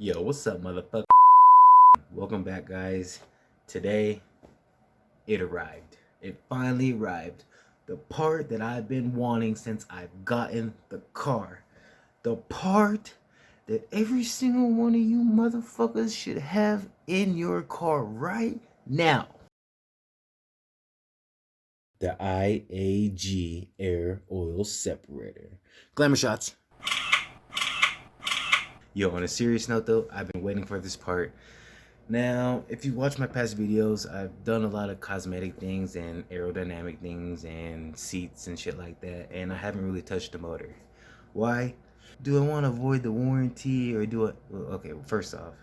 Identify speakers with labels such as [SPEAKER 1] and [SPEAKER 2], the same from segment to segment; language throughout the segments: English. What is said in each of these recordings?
[SPEAKER 1] Yo, what's up, motherfucker? Welcome back, guys. Today, it arrived. It finally arrived. The part that I've been wanting since I've gotten the car. The part that every single one of you motherfuckers should have in your car right now. The IAG Air Oil Separator. Glamour shots. Yo, on a serious note though, I've been waiting for this part. Now, if you watch my past videos, I've done a lot of cosmetic things and aerodynamic things and seats and shit like that, and I haven't really touched the motor. Why? Do I want to void the warranty or do it? Well, okay, well, first off,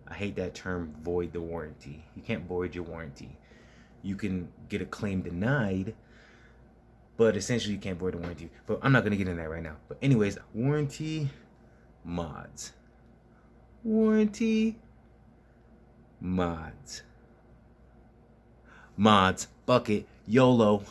[SPEAKER 1] I hate that term, void the warranty. You can't void your warranty. You can get a claim denied, but essentially you can't void the warranty. But I'm not going to get into that right now. But anyways, warranty mods. Warranty mods. Bucket, YOLO.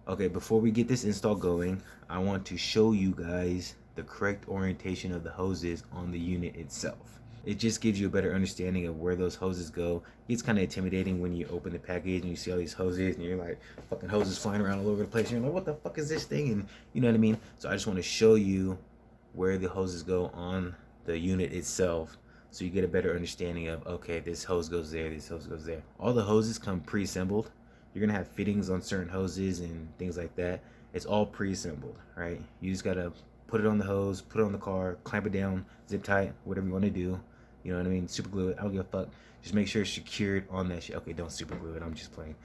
[SPEAKER 1] Okay, before we get this install going, I want to show you guys the correct orientation of the hoses on the unit itself. It just gives you a better understanding of where those hoses go. It's kind of intimidating when you open the package and you see all these hoses and you're like, fucking hoses flying around all over the place. And you're like, what the fuck is this thing? And you know what I mean? So I just want to show you where the hoses go on the unit itself, so you get a better understanding of, okay, this hose goes there, this hose goes there. All the hoses come pre-assembled. You're gonna have fittings on certain hoses and things like that. It's all pre-assembled, right? You just gotta put it on the hose, put it on the car, clamp it down, zip tie it, whatever you want to do. You know what I mean? Super glue it. I don't give a fuck. Just make sure it's secured on that shit. Okay, don't super glue it. I'm just playing.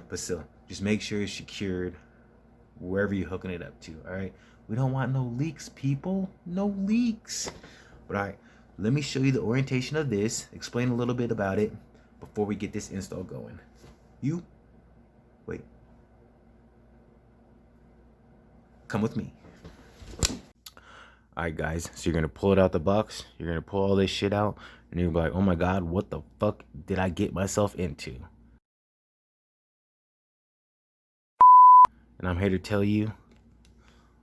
[SPEAKER 1] But still, just make sure it's secured wherever you're hooking it up to. All right. We don't want no leaks, people. No leaks. But all right, let me show you the orientation of this, explain a little bit about it before we get this install going. Wait. Come with me. All right, guys. So you're going to pull it out the box. You're going to pull all this shit out. And you're like, oh my God, what the fuck did I get myself into? And I'm here to tell you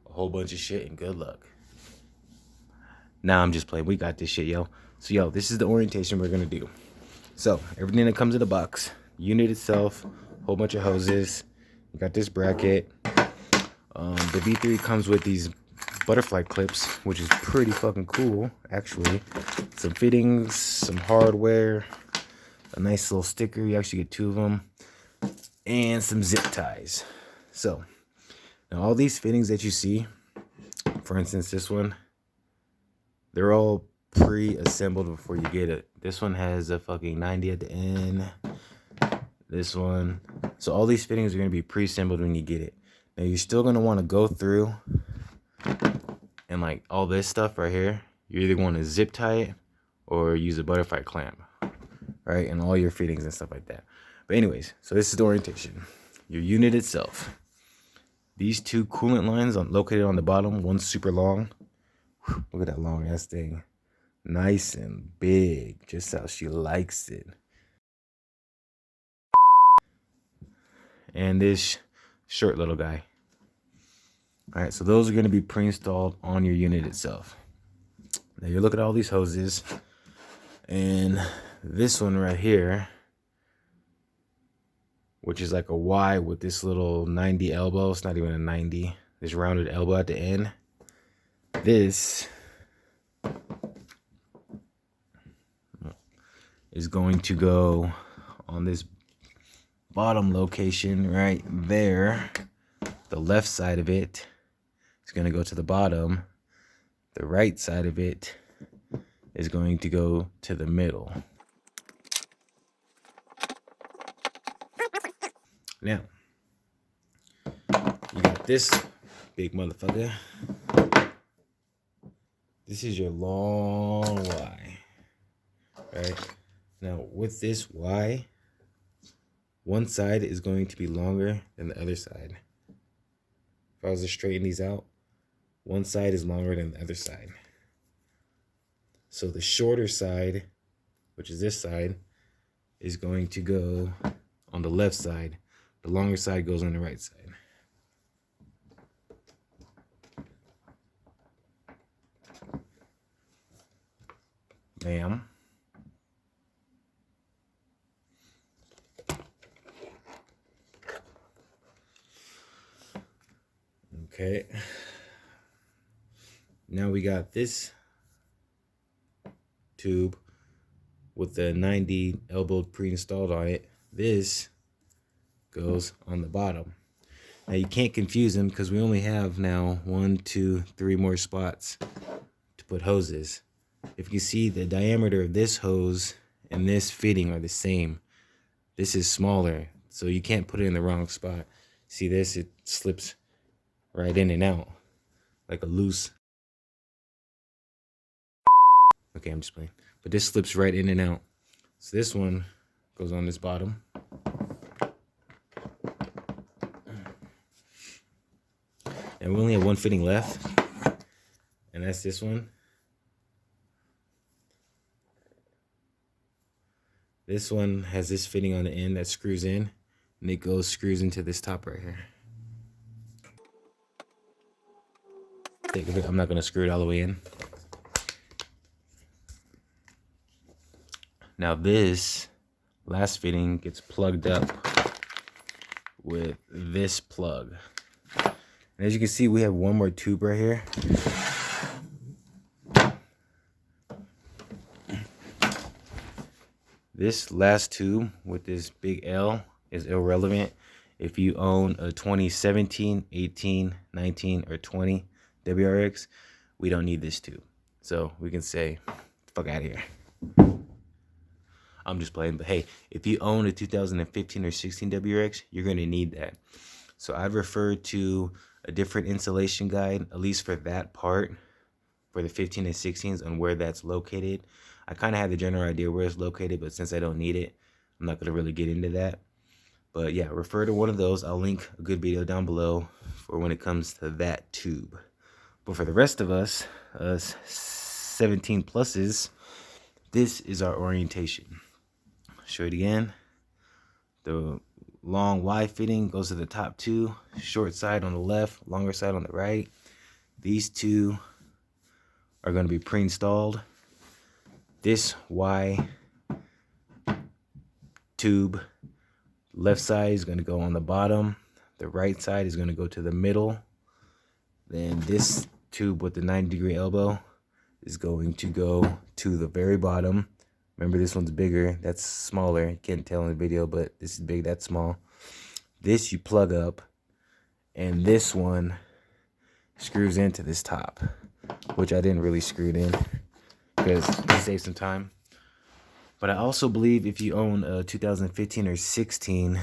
[SPEAKER 1] a whole bunch of shit and good luck. Nah, I'm just playing. We got this shit, yo. So, yo, this is the orientation we're going to do. So, everything that comes in the box. Unit itself, whole bunch of hoses. You got this bracket. The V3 comes with these butterfly clips, which is pretty fucking cool, actually. Some fittings, some hardware, a nice little sticker. You actually get 2 of them. And some zip ties. So, now all these fittings that you see, for instance, this one, they're all pre-assembled before you get it. This one has a fucking 90 at the end. This one. So all these fittings are going to be pre-assembled when you get it. Now you're still going to want to go through and like all this stuff right here. You either want to zip tie it or use a butterfly clamp. Right? And all your fittings and stuff like that. But anyways, so this is the orientation. Your unit itself. These 2 coolant lines located on the bottom. One's super long. Whew, look at that long ass thing. Nice and big. Just how she likes it. And this short little guy. Alright, so those are going to be pre-installed on your unit itself. Now you look at all these hoses. And this one right here, which is like a Y with this little 90 elbow. It's not even a 90. This rounded elbow at the end. This is going to go on this bottom location right there. The left side of it is going to go to the bottom. The right side of it is going to go to the middle. Now, you got this big motherfucker. This is your long Y, right? Now, with this Y, one side is going to be longer than the other side. If I was to straighten these out, one side is longer than the other side. So the shorter side, which is this side, is going to go on the left side. The longer side goes on the right side. Bam. Okay. Now we got this tube with the 90 elbowed pre-installed on it. This goes on the bottom. Now you can't confuse them because we only have now 1, 2, 3 more spots to put hoses. If you can see, the diameter of this hose and this fitting are the same. This is smaller, so you can't put it in the wrong spot. See this? It slips right in and out like a loose. Okay, I'm just playing. But this slips right in and out. So this one goes on this bottom. And we only have one fitting left, and that's this one. This one has this fitting on the end that screws in, and it screws into this top right here. I'm not gonna screw it all the way in. Now this last fitting gets plugged up with this plug. And as you can see, we have one more tube right here. This last tube with this big L is irrelevant if you own a 2017, 18, 19, or 20 WRX. We don't need this tube. So we can say, fuck out of here. I'm just playing, but hey, if you own a 2015 or 16 WRX, you're going to need that. So I'd refer to a different installation guide, at least for that part, for the 15 and 16s, on where that's located. I kind of have the general idea where it's located, but since I don't need it, I'm not going to really get into that. But yeah, refer to one of those. I'll link a good video down below for when it comes to that tube. But for the rest of us 17 pluses, this is our orientation. Show it again. The long Y fitting goes to the top two, short side on the left, longer side on the right. These two are going to be pre-installed. This Y tube, left side is going to go on the bottom. The right side is going to go to the middle. Then this tube with the 90-degree elbow is going to go to the very bottom. Remember, this one's bigger. That's smaller. You can't tell in the video, but this is big, that's small. This you plug up, and this one screws into this top, which I didn't really screw it in because to save some time. But I also believe if you own a 2015 or 16,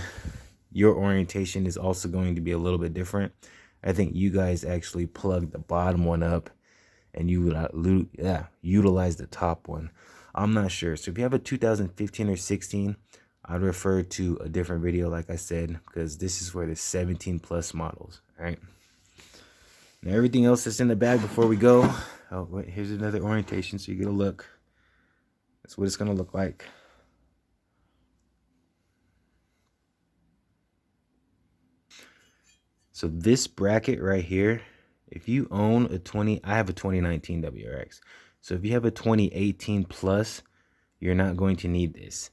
[SPEAKER 1] your orientation is also going to be a little bit different. I think you guys actually plug the bottom one up and you utilize the top one. I'm not sure. So if you have a 2015 or 16, I'd refer to a different video, like I said, because this is for the 17 plus models. All right. Now everything else that's in the bag before we go. Oh, wait, here's another orientation so you get a look. That's what it's going to look like. So this bracket right here, if you own a I have a 2019 WRX. So if you have a 2018 plus, you're not going to need this.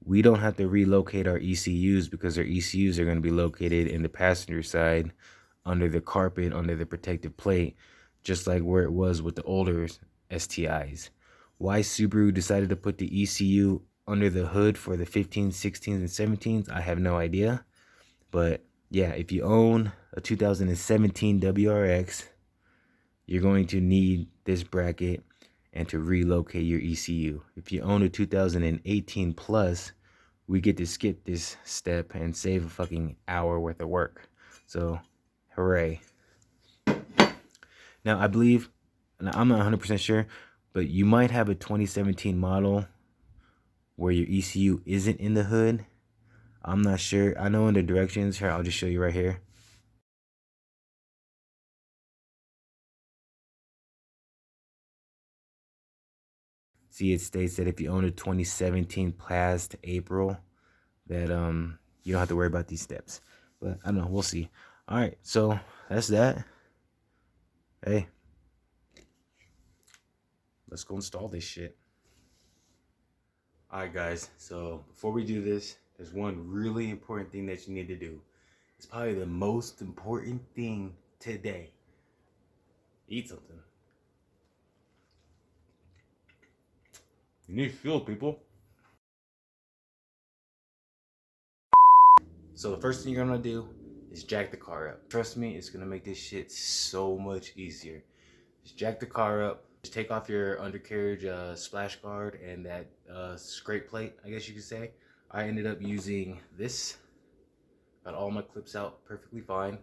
[SPEAKER 1] We don't have to relocate our ECUs because our ECUs are going to be located in the passenger side under the carpet, under the protective plate, just like where it was with the older STIs. Why Subaru decided to put the ECU under the hood for the 15s, 16s, and 17s, I have no idea. But yeah, if you own a 2017 WRX, you're going to need this bracket and to relocate your ECU. If you own a 2018 plus, we get to skip this step and save a fucking hour worth of work. So, hooray. Now, I believe, and I'm not 100% sure, but you might have a 2017 model where your ECU isn't in the hood. I'm not sure. I know in the directions here, I'll just show you right here. See, it states that if you own a 2017 past April, that you don't have to worry about these steps. But I don't know, we'll see. All right, so that's that. Hey, let's go install this shit. Alright guys, so before we do this, there's one really important thing that you need to do. It's probably the most important thing today. Eat something. You need fuel, people. So the first thing you're gonna do is jack the car up. Trust me, it's gonna make this shit so much easier. Just jack the car up. Just take off your undercarriage splash guard and that scrape plate, I guess you could say. I ended up using this. Got all my clips out perfectly fine.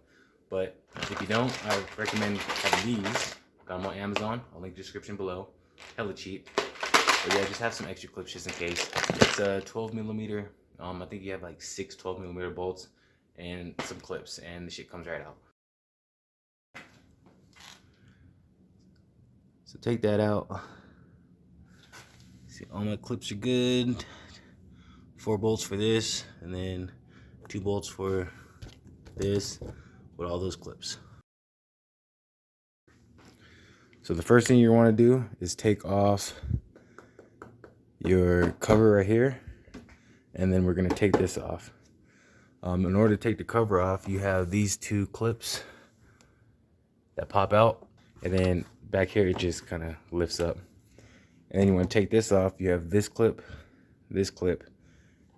[SPEAKER 1] But if you don't, I recommend having these. Got them on Amazon. I'll link the description below. Hella cheap. But yeah, just have some extra clips just in case. It's a 12 millimeter. I think you have like 6 12 millimeter bolts and some clips, and the shit comes right out. So take that out. See, all my clips are good. 4 bolts for this, and then 2 bolts for this with all those clips. So the first thing you want to do is take off your cover right here, and then we're going to take this off. In order to take the cover off, you have these 2 clips that pop out, and then back here it just kind of lifts up. And then you want to take this off, you have this clip,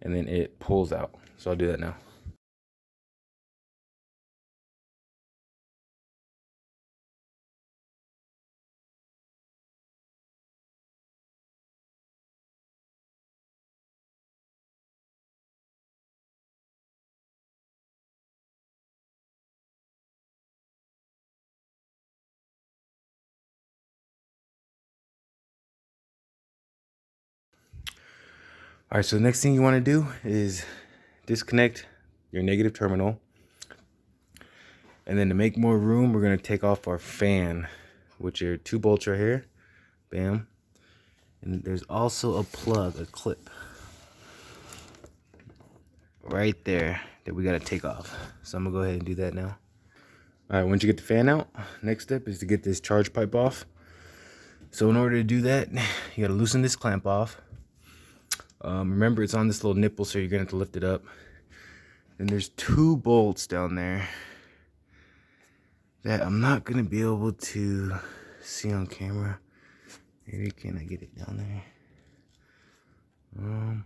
[SPEAKER 1] and then it pulls out. So I'll do that now. All right, so the next thing you want to do is disconnect your negative terminal. And then to make more room, we're going to take off our fan, which are 2 bolts right here. Bam. And there's also a plug, a clip right there that we got to take off. So I'm going to go ahead and do that now. All right, once you get the fan out, next step is to get this charge pipe off. So in order to do that, you got to loosen this clamp off. Remember, it's on this little nipple, so you're going to have to lift it up. And there's 2 bolts down there that I'm not going to be able to see on camera. Maybe can I get it down there?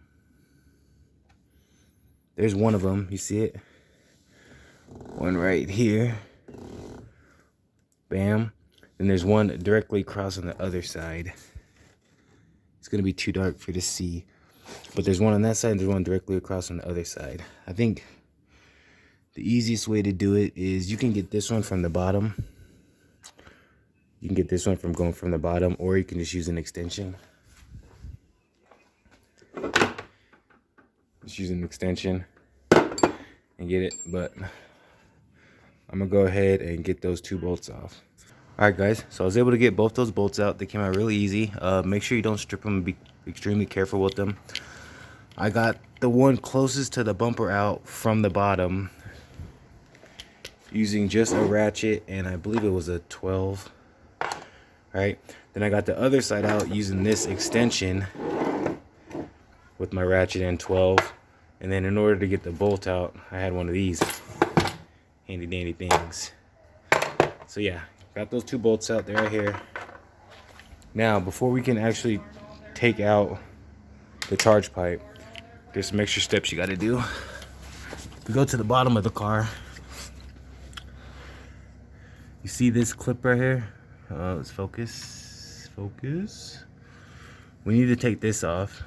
[SPEAKER 1] There's one of them. You see it? One right here. Bam. And there's one directly across on the other side. It's going to be too dark for you to see. But there's one on that side and there's one directly across on the other side. I think the easiest way to do it is you can get this one from the bottom. You can get this one from going from the bottom, or you can just use an extension. Just use an extension and get it. But I'm going to go ahead and get those 2 bolts off. Alright guys, so I was able to get both those bolts out. They came out really easy. Make sure you don't strip them and be extremely careful with them. I got the one closest to the bumper out from the bottom using just a ratchet, and I believe it was a 12. Right? Then I got the other side out using this extension with my ratchet and 12. And then in order to get the bolt out, I had one of these handy dandy things. So yeah, got those 2 bolts out. They're right here. Now, before we can actually take out the charge pipe, there's some extra steps you got to do. If we go to the bottom of the car, you see this clip right here? Let's focus. We need to take this off.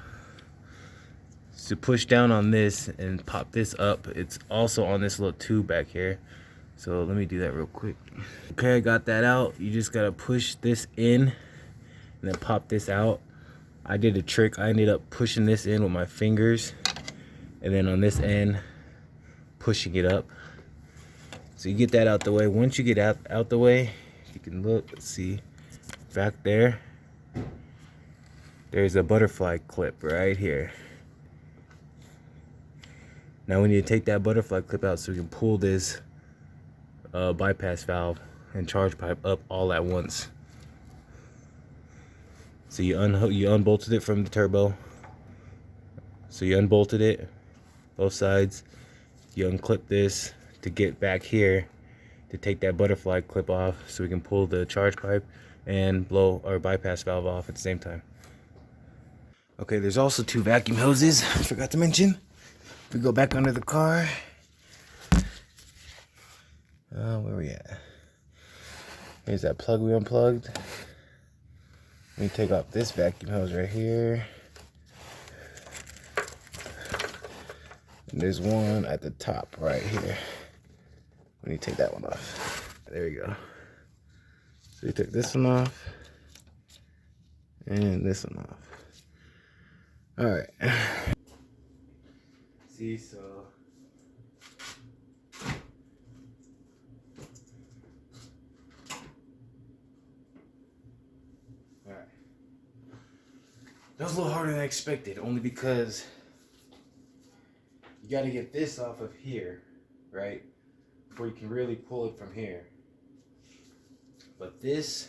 [SPEAKER 1] So push down on this and pop this up. It's also on this little tube back here. So let me do that real quick. Okay, I got that out. You just gotta push this in and then pop this out. I did a trick. I ended up pushing this in with my fingers, and then on this end, pushing it up. So you get that out the way. Once you get out the way, you can look, let's see, back there, there's a butterfly clip right here. Now we need to take that butterfly clip out so we can pull this bypass valve and charge pipe up all at once. So you unbolted it from the turbo, So you unbolted it, both sides. You unclip this to get back here to take that butterfly clip off so we can pull the charge pipe and blow our bypass valve off at the same time. Okay, there's also 2 vacuum hoses, I forgot to mention. If we go back under the car, where we at? Here's that plug we unplugged. Let me take off this vacuum hose right here. And there's one at the top right here. We need to take that one off. There we go. So we took this one off. And this one off. Alright. See, so alright. That was a little harder than I expected, only because you gotta get this off of here, right? Before you can really pull it from here. But this,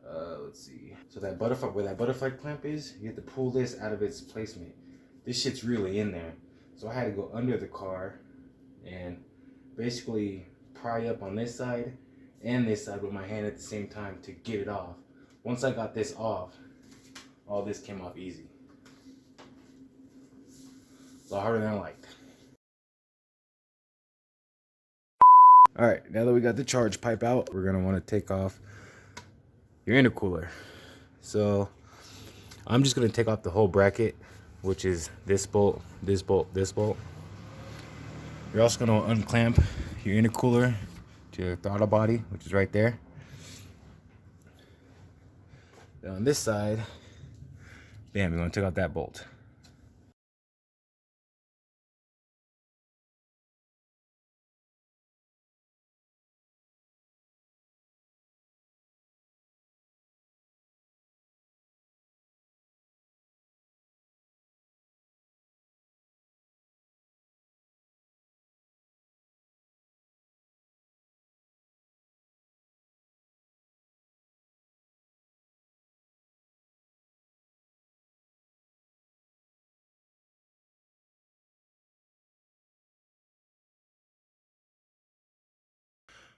[SPEAKER 1] let's see. So that butterfly, where that butterfly clamp is, you have to pull this out of its placement. This shit's really in there. So I had to go under the car and basically pry up on this side and this side with my hand at the same time to get it off. Once I got this off, all this came off easy. A lot harder than I liked. Alright, now that we got the charge pipe out, we're gonna want to take off your intercooler. So I'm just gonna take off the whole bracket, which is this bolt, this bolt, this bolt. You're also gonna unclamp your intercooler to your throttle body, which is right there. Then on this side, bam, you're gonna take out that bolt.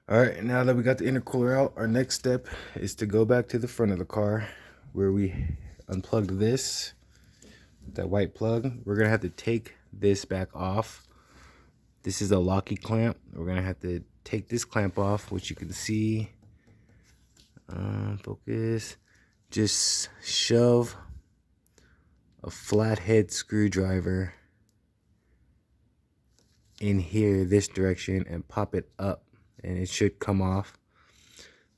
[SPEAKER 1] All right, now that we got the intercooler out, our next step is to go back to the front of the car where we unplugged this, that white plug. We're gonna have to take this back off. This is a locky clamp. We're gonna have to take this clamp off, which you can see, focus. Just shove a flathead screwdriver in here, this direction, and pop it up. And it should come off.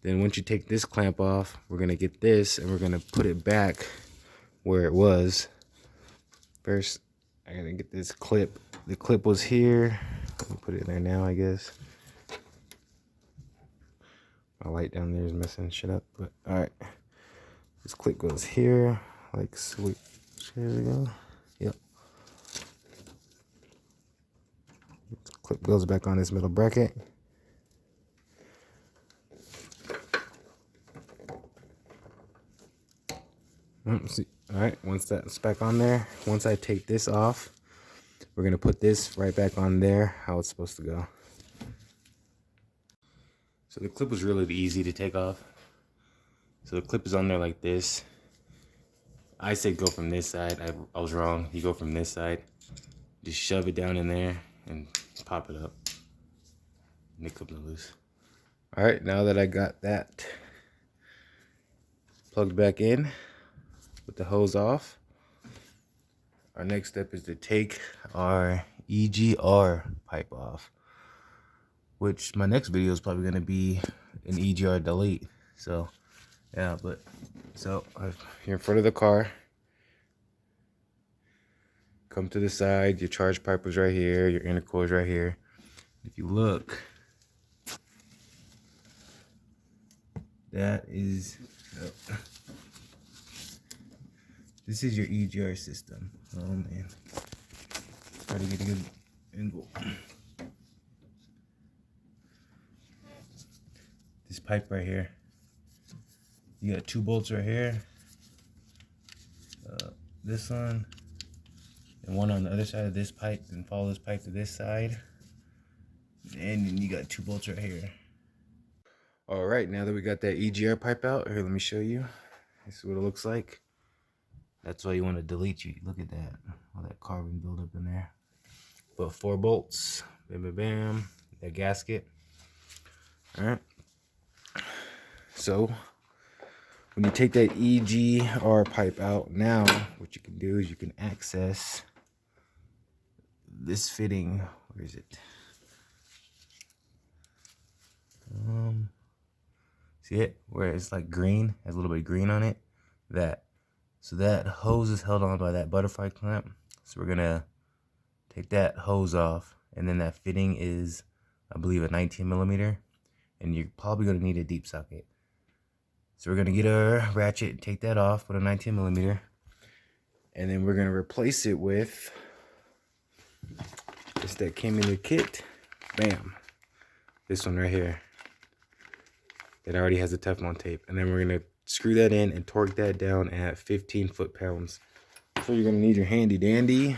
[SPEAKER 1] Then once you take this clamp off, we're gonna get this and we're gonna put it back where it was. First, I gotta get this clip. The clip was here. Let me put it in there now, I guess. My light down there is messing shit up, but all right. This clip goes here, like sweet. Here we go. Yep. This clip goes back on this middle bracket. See, all right, once that's back on there, once I take this off, we're gonna put this right back on there, how it's supposed to go. So the clip was really easy to take off. So the clip is on there like this. I said go from this side. I was wrong. You go from this side. Just shove it down in there and pop it up. And the clip is loose. All right, now that I got that plugged back in with the hose off, our next step is to take our EGR pipe off, which my next video is probably going to be an EGR delete. So yeah, but so you're in front of the car, come to the side, your charge pipe was right here, your intercooler is right here. If you look, that is this is your EGR system. Oh man, try to get a good angle. This pipe right here, you got 2 bolts right here. This one and one on the other side of this pipe, then follow this pipe to this side. And then you got 2 bolts right here. All right, now that we got that Egr pipe out, here, let me show you. This is what it looks like. That's why you want to delete you. Look at that, all that carbon buildup in there. Put 4 bolts, bam, bam, bam, that gasket. All right. So when you take that Egr pipe out, now what you can do is you can access this fitting. Where is it? See it? Where it's like green, has a little bit of green on it. So that hose is held on by that butterfly clamp. So we're gonna take that hose off, and then that fitting is, I believe, a 19mm, and you're probably gonna need a deep socket. So we're gonna get our ratchet, take that off with a 19mm, and then we're gonna replace it with this that came in the kit. Bam, this one right here. It already has a Teflon tape, and then we're gonna screw that in and torque that down at 15 foot-pounds. So you're gonna need your handy dandy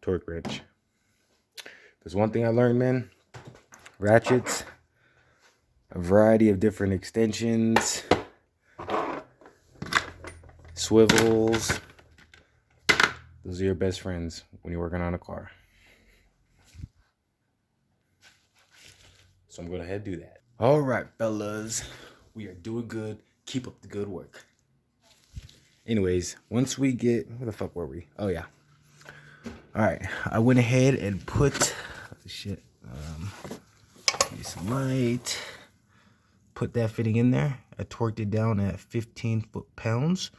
[SPEAKER 1] torque wrench. There's one thing I learned, man. Ratchets, a variety of different extensions, swivels. Those are your best friends when you're working on a car. So I'm gonna head do that. All right, fellas, we are doing good. Keep up the good work. Anyways, once we get, where the fuck were we? Oh yeah. All right, I went ahead and put shit. Give me some light. Put that fitting in there. I torqued it down at 15 foot-pounds.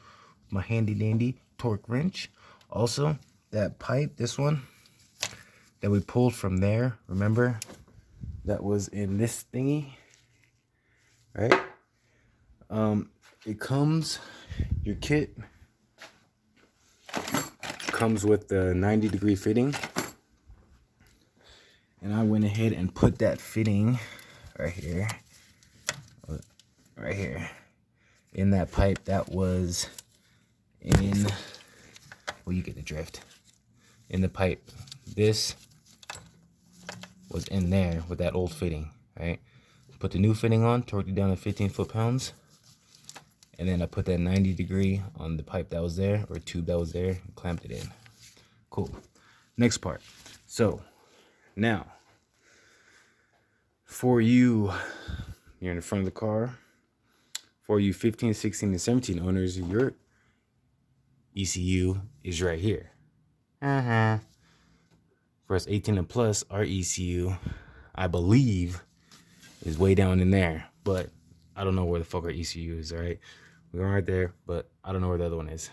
[SPEAKER 1] My handy dandy torque wrench. Also, that pipe, this one that we pulled from there. Remember, that was in this thingy. Right? It comes, your kit comes with the 90-degree fitting, and I went ahead and put that fitting right here in that pipe that was in, well, you get the drift, in the pipe. This was in there with that old fitting, right? Put the new fitting on, torqued it down to 15 foot-pounds, and then I put that 90-degree on the pipe that was there, or tube that was there, and clamped it in. Cool. Next part. So now, for you, you're in the front of the car. For you 15, 16, and 17 owners, your ECU is right here. For us 18 and plus, our ECU, I believe, is way down in there, but I don't know where the fuck our ECU is. All right, we're right there, but I don't know where the other one is.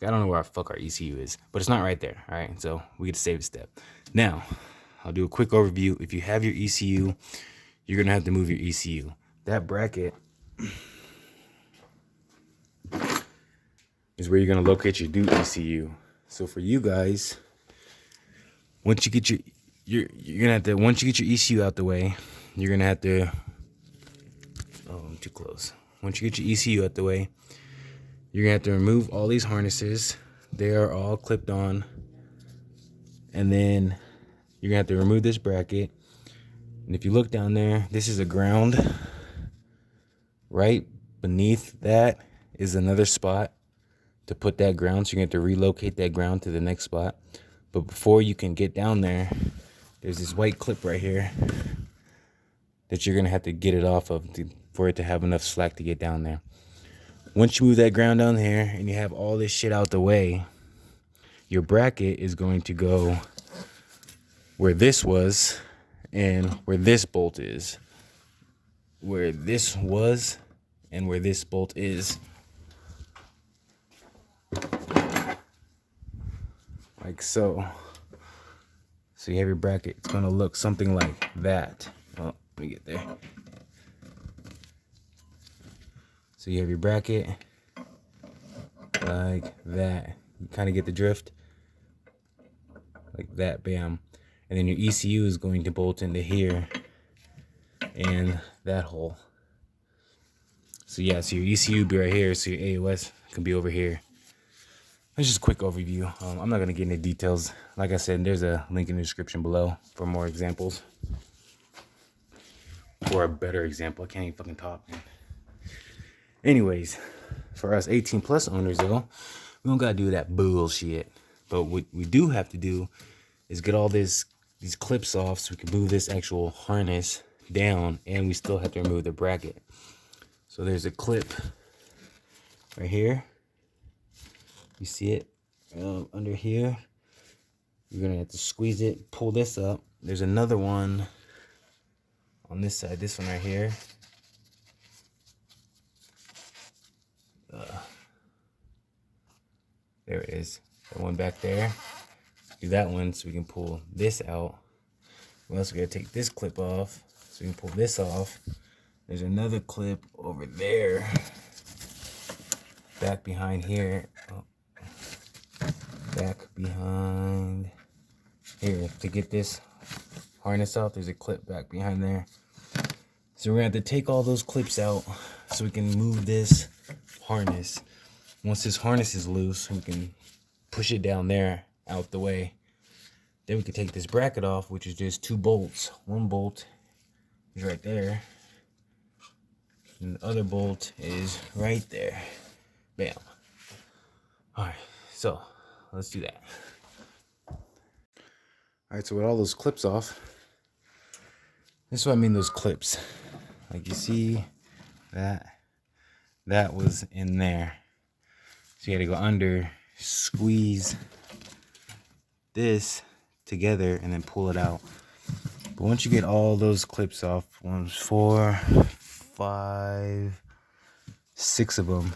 [SPEAKER 1] I don't know where our fuck our ECU is, but it's not right there. All right, so we get to save a step. Now I'll do a quick overview. If you have your ECU, you're gonna have to move your ECU. That bracket is where you're gonna locate your new ECU. So for you guys, once you get you're gonna have to, once you get your ECU out the way, you're gonna have to, oh, I'm too close. Once you get your ECU out the way, you're gonna have to remove all these harnesses. They are all clipped on. And then you're gonna have to remove this bracket. And if you look down there, this is a ground. Right beneath that is another spot to put that ground. So you're gonna have to relocate that ground to the next spot. But before you can get down there, there's this white clip right here that you're gonna have to get it off of for it to have enough slack to get down there. Once you move that ground down here and you have all this shit out the way, your bracket is going to go where this was and where this bolt is. Where this was and where this bolt is. Like so. So you have your bracket. It's gonna look something like that. Oh, let me get there. So you have your bracket like that. You kind of get the drift. Like that, bam. And then your ECU is going to bolt into here and that hole. So yeah, so your ECU will be right here, so your AOS can be over here. It's just a quick overview. I'm not gonna get into details. Like I said, there's a link in the description below for more examples. Or a better example. I can't even fucking talk, man. Anyways, for us 18 plus owners though, we don't gotta do that bullshit. But what we do have to do is get all these clips off so we can move this actual harness down, and we still have to remove the bracket. So there's a clip right here. You see it under here. You're gonna have to squeeze it, pull this up. There's another one on this side, this one right here. There it is. That one back there. Do that one so we can pull this out. We also gotta take this clip off so we can pull this off. There's another clip over there, back behind here. Oh. Back behind here to get this harness out. There's a clip back behind there. So we're gonna have to take all those clips out so we can move this harness. Once this harness is loose, we can push it down there out the way. Then we can take this bracket off, which is just 2 bolts. One bolt is right there, and the other bolt is right there. Bam. All right, so let's do that. All right, so with all those clips off, this is what I mean, those clips. Like you see that was in there. So you gotta go under, squeeze this together, and then pull it out. But once you get all those clips off, 1, 4, 5, 6 of them,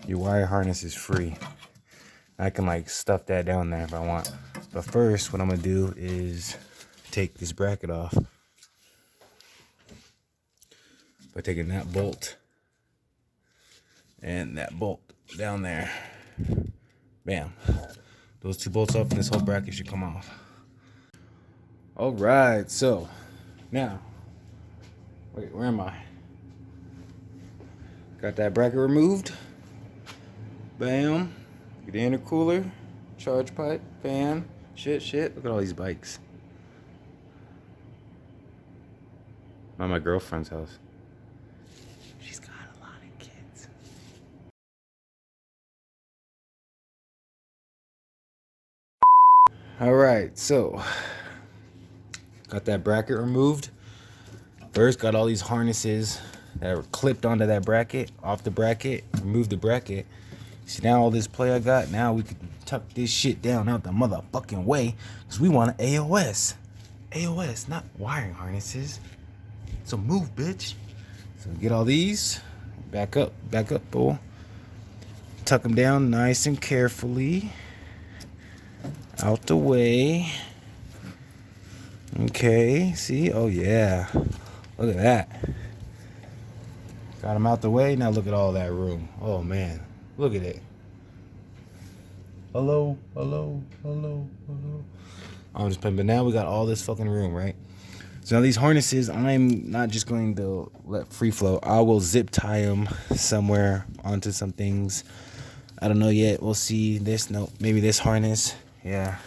[SPEAKER 1] your wire harness is free. I can like stuff that down there if I want. But first, what I'm gonna do is take this bracket off by taking that bolt and that bolt down there. Bam. Those 2 bolts off and this whole bracket should come off. All right, so now, wait, where am I? Got that bracket removed. Bam. Get the intercooler, charge pipe, fan, shit. Look at all these bikes. I'm at my girlfriend's house. She's got a lot of kids. All right, so got that bracket removed. First, got all these harnesses that were clipped onto that bracket, off the bracket, remove the bracket. See, now all this play I got, now we can tuck this shit down out the motherfucking way, because we want an AOS. AOS, not wiring harnesses. So move, bitch. So get all these, back up, bull. Tuck them down nice and carefully. Out the way. Okay, see? Oh yeah. Look at that. Got them out the way, now look at all that room. Oh man. Look at it. Hello. I'm just playing, but now we got all this fucking room, right? So now these harnesses, I'm not just going to let free flow. I will zip tie them somewhere onto some things. I don't know yet. We'll see. No, maybe this harness. Yeah.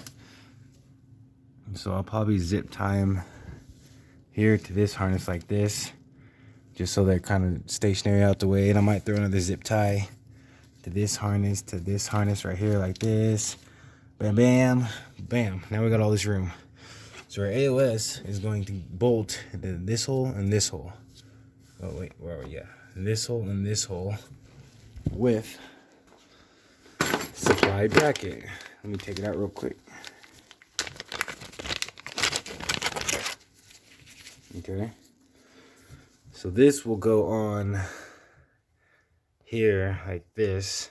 [SPEAKER 1] So I'll probably zip tie them here to this harness like this, just so they're kind of stationary out the way. And I might throw another zip tie to this harness right here like this. Bam, bam, bam. Now we got all this room. So our AOS is going to bolt into this hole and this hole. Oh wait, where are we? Yeah, this hole and this hole with supply bracket. Let me take it out real quick. Okay. So this will go on here like this.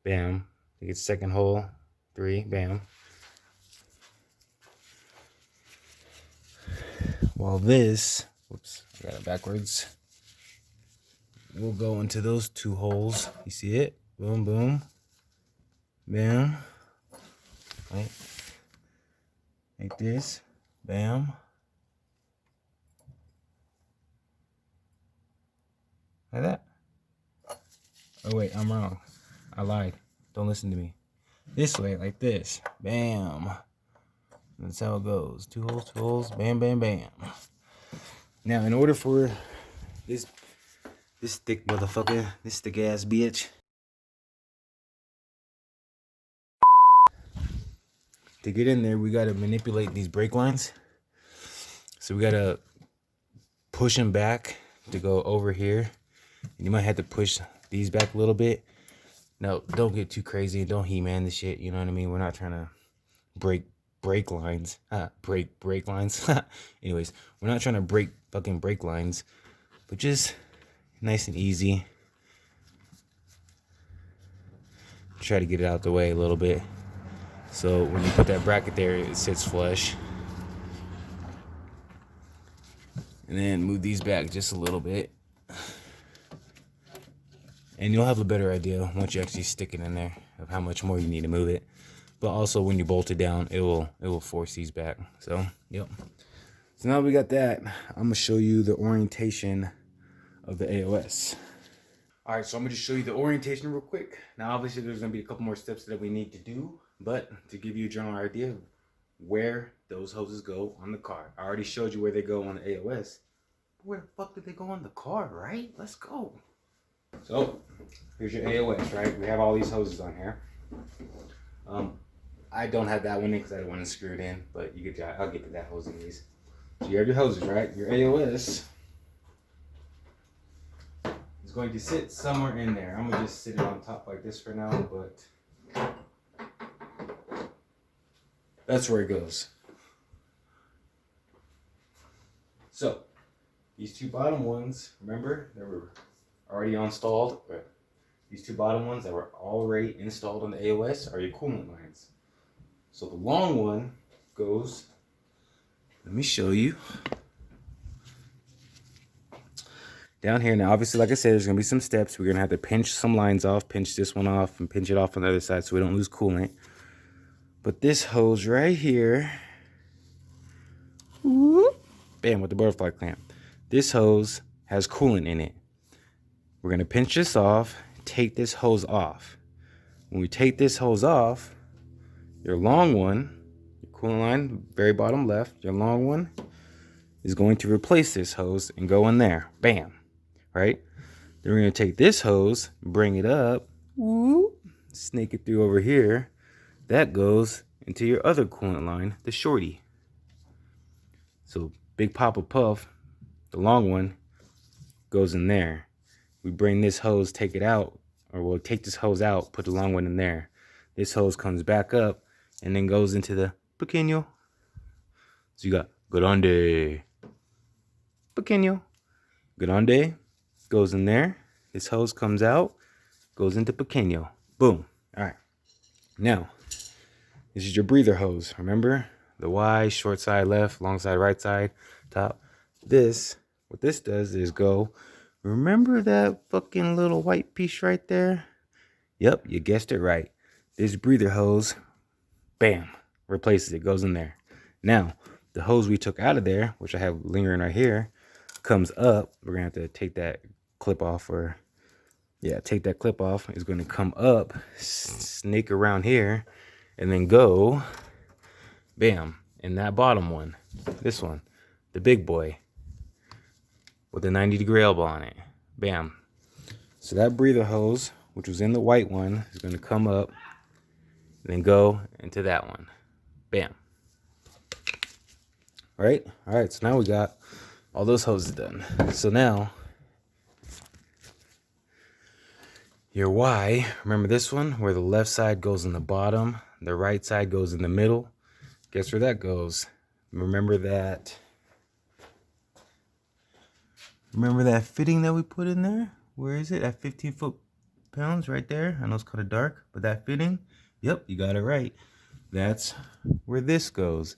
[SPEAKER 1] Bam. You get second hole, 3, bam. While this, whoops, I got it backwards, will go into those 2 holes. You see it? Boom, boom. Bam. Right. Like this. Bam. Like that. Oh wait, I'm wrong. I lied. Don't listen to me. This way, like this. Bam. That's how it goes. 2 holes, bam, bam, bam. Now, in order for this thick motherfucker, this thick ass bitch, to get in there, we gotta manipulate these brake lines. So we gotta push them back to go over here. And you might have to push these back a little bit. Now, don't get too crazy. Don't He-Man the shit. You know what I mean? We're not trying to break brake lines. Brake lines. Anyways, we're not trying to break fucking brake lines. But just nice and easy. Try to get it out the way a little bit. So when you put that bracket there, it sits flush. And then move these back just a little bit. And you'll have a better idea once you actually stick it in there of how much more you need to move it. But also when you bolt it down, it will force these back. So, yep. So now we got that, I'm gonna show you the orientation of the AOS. All right, so I'm gonna just show you the orientation real quick. Now, obviously there's gonna be a couple more steps that we need to do, but to give you a general idea of where those hoses go on the car. I already showed you where they go on the AOS. Where the fuck did they go on the car, right? Let's go. So, here's your AOS, right? We have all these hoses on here. I don't have that one in because I don't want to screw it in, but you get I'll get to that hose in these. So you have your hoses, right? Your AOS is going to sit somewhere in there. I'm gonna just sit it on top like this for now, but that's where it goes. So these two bottom ones, remember, they were already installed. These two bottom ones that were already installed on the AOS are your coolant lines. So the long one goes, let me show you. Down here, now obviously, like I said, there's gonna be some steps. We're gonna have to pinch some lines off, pinch this one off, and pinch it off on the other side so we don't lose coolant. But this hose right here, whoop, bam, with the butterfly clamp. This hose has coolant in it. We're gonna pinch this off, take this hose off. When we take this hose off, your long one, your coolant line, very bottom left, your long one is going to replace this hose and go in there. Bam. Right? Then we're going to take this hose, bring it up, whoop, snake it through over here. That goes into your other coolant line, the shorty. So big Papa Puff, the long one, goes in there. We bring this hose, take it out, or we'll take this hose out, put the long one in there. This hose comes back up and then goes into the pequeño. So you got grande, pequeño, grande, goes in there. This hose comes out, goes into pequeño. Boom. All right. Now, this is your breather hose. Remember? The Y, short side left, long side right side, top. This, what this does is go, remember that fucking little white piece right there? Yep, you guessed it right. This breather hose, bam, replaces it, goes in there. Now, the hose we took out of there, which I have lingering right here, comes up. We're gonna have to take that clip off, or yeah, take that clip off. It's gonna come up, snake around here, and then go, bam, in that bottom one, this one, the big boy, with the 90-degree elbow on it, bam. So that breather hose, which was in the white one, is gonna come up, and then go into that one, bam. Right? All right, so now we got all those hoses done. So now, your Y, remember this one, where the left side goes in the bottom, the right side goes in the middle. Guess where that goes? Remember that fitting that we put in there? Where is it? At 15 foot-pounds right there. I know it's kind of dark, but that fitting, yep, you got it right. That's where this goes.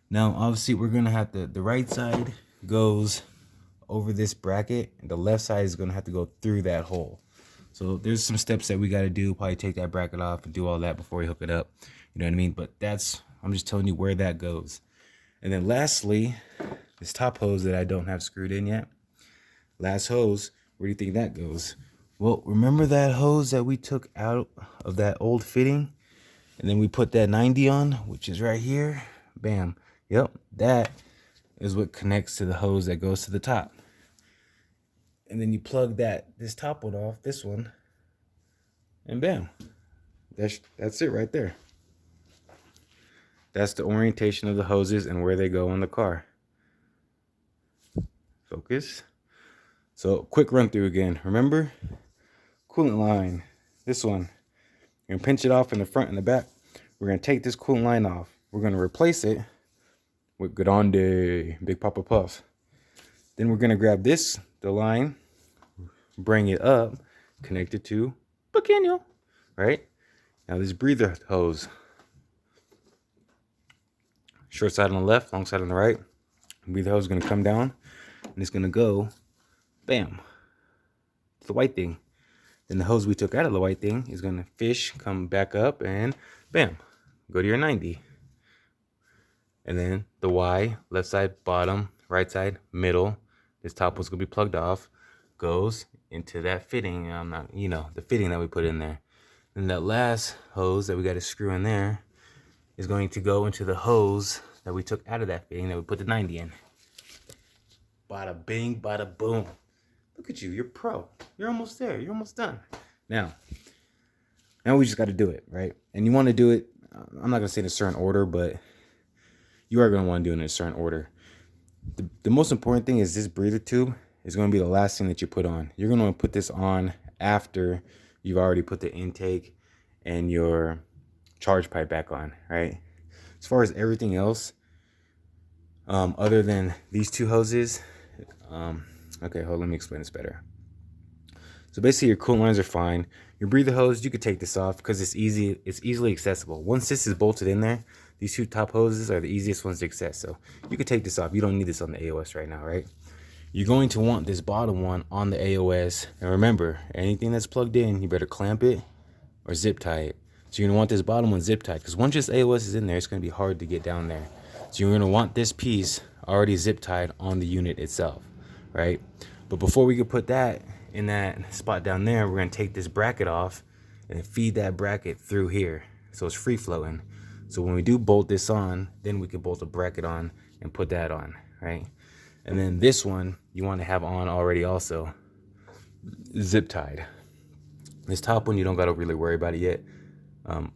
[SPEAKER 1] Now, obviously, we're going to have to, the right side goes over this bracket, and the left side is going to have to go through that hole. So there's some steps that we got to do. Probably take that bracket off and do all that before we hook it up. You know what I mean? But that's, I'm just telling you where that goes. And then lastly, this top hose that I don't have screwed in yet. Last hose, where do you think that goes? Well, remember that hose that we took out of that old fitting? And then we put that 90 on, which is right here. Bam. Yep, that is what connects to the hose that goes to the top. And then you plug this top one off, this one, and bam. That's it right there. That's the orientation of the hoses and where they go on the car. Focus. So quick run through again. Remember, coolant line, this one. You're gonna pinch it off in the front and the back. We're gonna take this coolant line off. We're gonna replace it with Grande Big Papa Puff. Then we're gonna grab the line, bring it up, connect it to Pequeño, right? Now this breather hose. Short side on the left, long side on the right. Breather hose is gonna come down and it's gonna go, bam, to the white thing. Then the hose we took out of the white thing is gonna fish, come back up, and bam, go to your 90. And then the Y, left side, bottom, right side, middle. This top one's gonna be plugged off, goes into that fitting. The fitting that we put in there. And that last hose that we got to screw in there is going to go into the hose that we took out of that fitting that we put the 90 in. Bada bing, bada boom. Look at you, you're pro. You're almost there, you're almost done. Now we just got to do it, right? And you want to do it, I'm not going to say in a certain order, but you are going to want to do it in a certain order. The most important thing is this breather tube is going to be the last thing that you put on. You're going to want to put this on after you've already put the intake and your charge pipe back on, right? As far as everything else, other than these two hoses, okay, let me explain this better. So basically your coolant lines are fine. Your breather hose, you could take this off because it's easily accessible. Once this is bolted in there, these two top hoses are the easiest ones to access. So you could take this off. You don't need this on the AOS right now, right? You're going to want this bottom one on the AOS. And remember, anything that's plugged in, you better clamp it or zip tie it. So you're gonna want this bottom one zip tied because once this AOS is in there, it's gonna be hard to get down there. So you're gonna want this piece already zip tied on the unit itself, right? But before we can put that in that spot down there, we're gonna take this bracket off and feed that bracket through here. So it's free flowing. So when we do bolt this on, then we can bolt a bracket on and put that on, right? And then this one you want to have on already also zip tied. This top one you don't got to really worry about it yet. I'm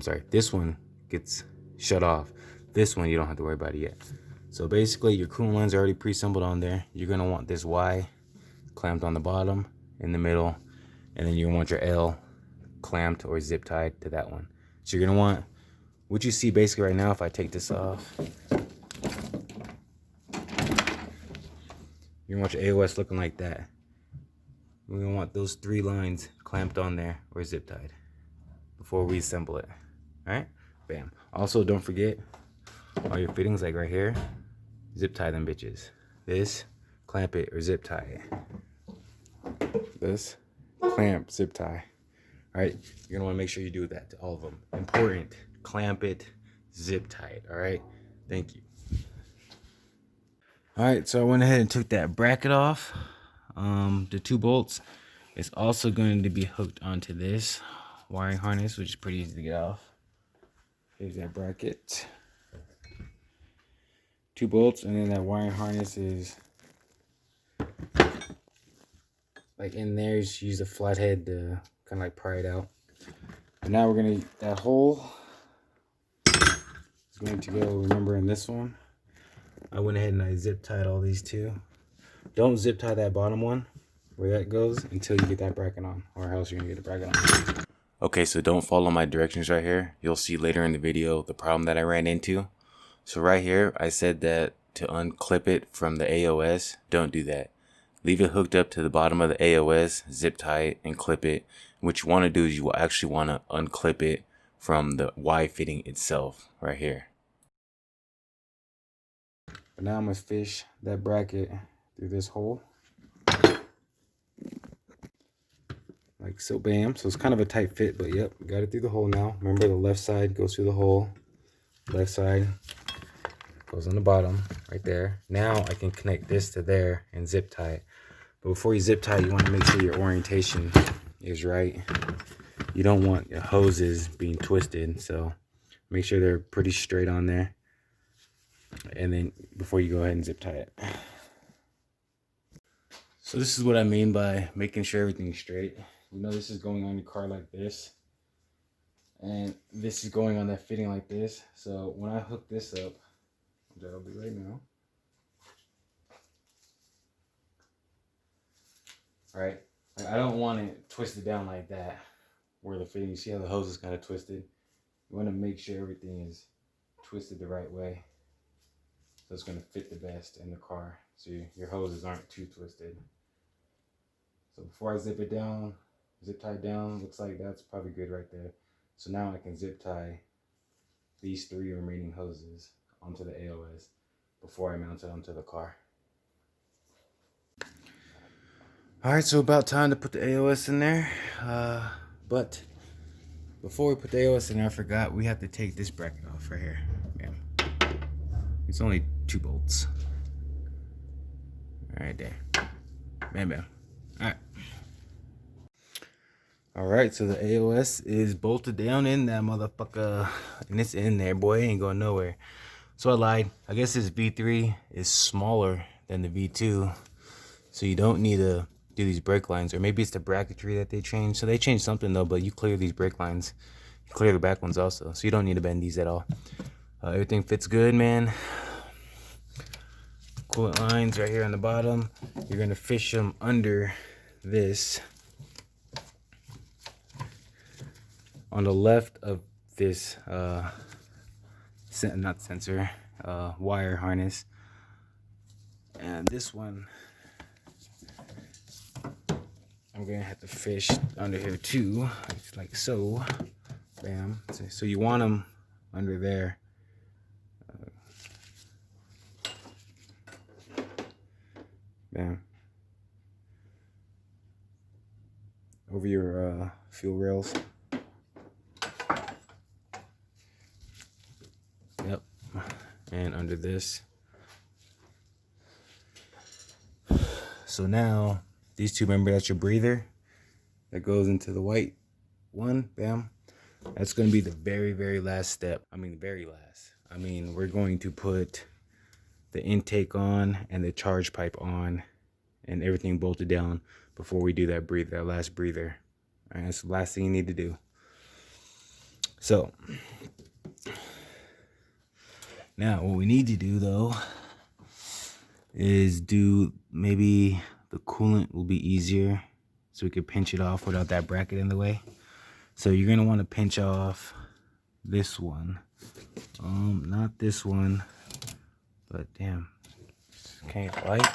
[SPEAKER 1] sorry, this one gets shut off. This one you don't have to worry about it yet. So basically your coolant lines are already pre-assembled on there. You're going to want this Y clamped on the bottom, in the middle, and then you want your L clamped or zip tied to that one. So you're going to want what you see basically right now. If I take this off, you're going to want your AOS looking like that. We're going to want those three lines clamped on there or zip tied before we assemble it. Alright? Bam. Also, don't forget all your fittings, like right here, zip tie them bitches. This, clamp it or zip tie it. This, clamp, zip tie. Alright? You're going to want to make sure you do that to all of them. Important. Clamp it, zip tie it. Alright? Thank you. Alright, so I went ahead and took that bracket off. The two bolts. It's also going to be hooked onto this wiring harness, which is pretty easy to get off. Here's that bracket. Two bolts, and then that wiring harness is like in there. You just use a flathead to kind of like pry it out. And now we're gonna, that hole is going to go, remember, in this one. I went ahead and I zip tied all these two. Don't zip tie that bottom one where that goes until you get that bracket on, or else you're gonna get the bracket on. Okay, so don't follow my directions right here. You'll see later in the video the problem that I ran into. So right here, I said that to unclip it from the AOS, don't do that. Leave it hooked up to the bottom of the AOS, zip tie it, and clip it. What you want to do is you will actually want to unclip it from the Y fitting itself, right here. But now I'm going to fish that bracket through this hole. Like so, bam. So it's kind of a tight fit, but yep, got it through the hole now. Remember, the left side goes through the hole. Left side goes on the bottom, right there. Now I can connect this to there and zip tie it. But before you zip tie, you want to make sure your orientation is right. You don't want your hoses being twisted, so make sure they're pretty straight on there. And then before you go ahead and zip tie it. So this is what I mean by making sure everything's straight. You know, this is going on your car like this. And this is going on that fitting like this. So when I hook this up, that'll be right now. Alright, I don't want it twisted down like that. Where the fitting, you see how the hose is kind of twisted? You want to make sure everything is twisted the right way. So it's going to fit the best in the car. So your hoses aren't too twisted. So before I zip it down, zip tie down, looks like that's probably good right there. So now I can zip tie these 3 remaining hoses onto the AOS before I mount it onto the car. Alright, so about time to put the AOS in there. But before we put the AOS in there, I forgot we have to take this bracket off right here. Bam. It's only 2 bolts. Right there. Bam, bam. Alright. Alright, so the AOS is bolted down in that motherfucker. And it's in there, boy. It ain't going nowhere. So I lied. I guess this V3 is smaller than the V2. So you don't need to do these brake lines. Or maybe it's the bracketry that they changed. So they changed something though, but you clear these brake lines. You clear the back ones also. So you don't need to bend these at all. Everything fits good, man. Coolant lines right here on the bottom. You're going to fish them under this. On the left of this not sensor, wire harness. And this one I'm gonna have to fish under here too, like so. Bam. So you want them under there. Bam. Over your fuel rails. Yep. And under this. So now these 2, remember that's your breather that goes into the white one. Bam. That's going to be the very, very last step. I mean, very last. I mean, we're going to put the intake on and the charge pipe on and everything bolted down before we do that breather, that last breather. All right, that's the last thing you need to do. So now what we need to do though is do, maybe the coolant will be easier so we could pinch it off without that bracket in the way. So you're gonna want to pinch off this one. Not this one, but damn, can't light.